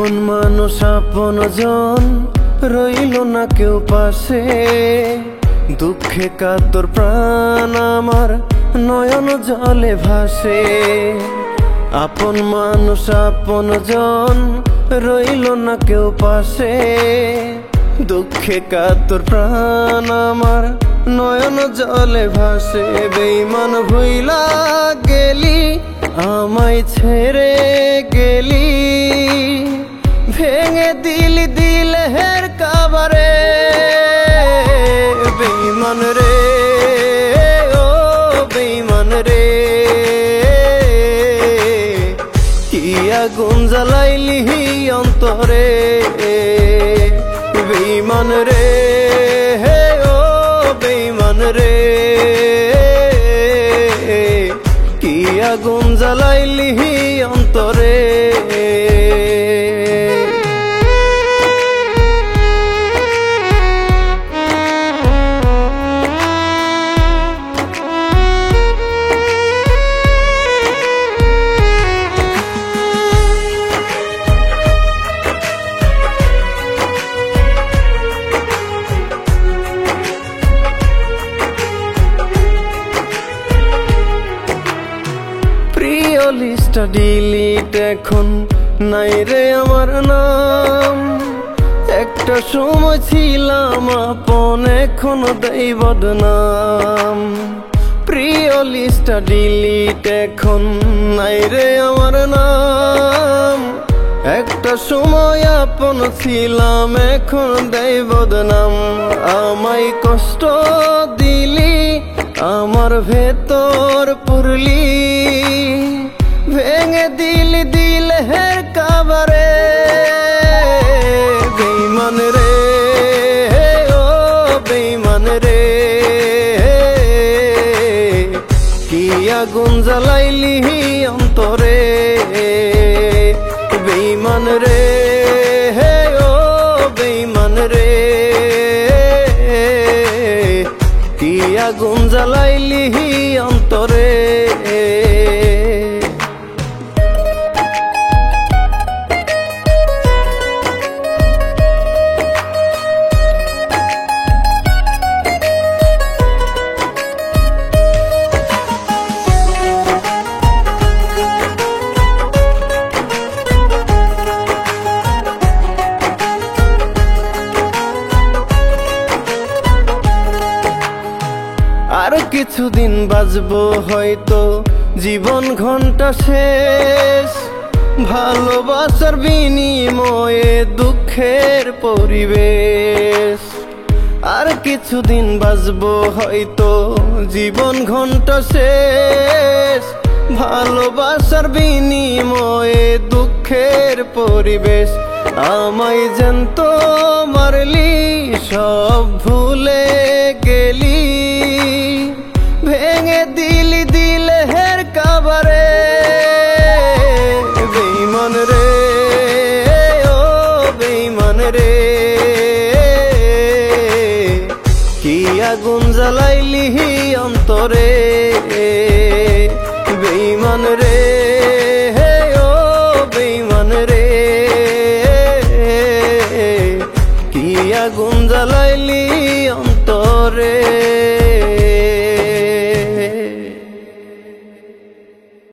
আপন মানুষ আপন জন রইল না কেউ পাশে, দুঃখে কাতর প্রাণ আমার নয়ন জলে ভাসে। আপন মানুষ আপন জন রইল না কেউ পাশে, দুঃখে কাতর প্রাণ আমার নয়ন জলে ভাসে। বেঈমান ভুইলা গেলি আমায় ছেড়ে গেলি, ভেঙে দিলি দিলের কাবারে। বেঈমান রে ও বেঈমান রে, কি আগুন জ্বালাইলি অন্তরে। বেঈমান রে ও বেঈমান রে, কি আগুন জ্বালাইলি অন্তরে। লিস্টটা ডিলিট এখন নাই রে আমার নাম, একটা সময় ছিলাম আপন এখন দেই বদনাম। প্রিয় লিস্টটা ডিলিট এখন নাই রে আমার নাম, একটা সময় আপন ছিলাম এখন দেই বদনাম। আমায় কষ্ট দিলি আমার ভেতর পুরলি, ভেঙে দিলি দিলের কাবারে। বেঈমান রে ও বেঈমান রে, কি আগুন জ্বালাইলি অন্তরে। বেঈমান রে ও বেঈমান রে, কি আগুন জ্বালাইলি অন্তরে। আর কিছুদিন বাঁচবো হয়তো জীবন ঘন্টা শেষ, ভালোবাসার বিনিময়ে দুঃখের পরিবেশ। আর কিছুদিন বাঁচবো হয়তো জীবন ঘন্টা শেষ, ভালোবাসার বিনিময়ে দুঃখের পরিবেশ। আমায় জ্যান্ত মারলি সব ভুলে গেলি, ভেঙে দিলি দিলের কাবারে। বেঈমান রে ও বেঈমান রে, কি আগুন জ্বালাইলি অন্তরে। বেঈমান রে ও বেঈমান রে, কি আগুন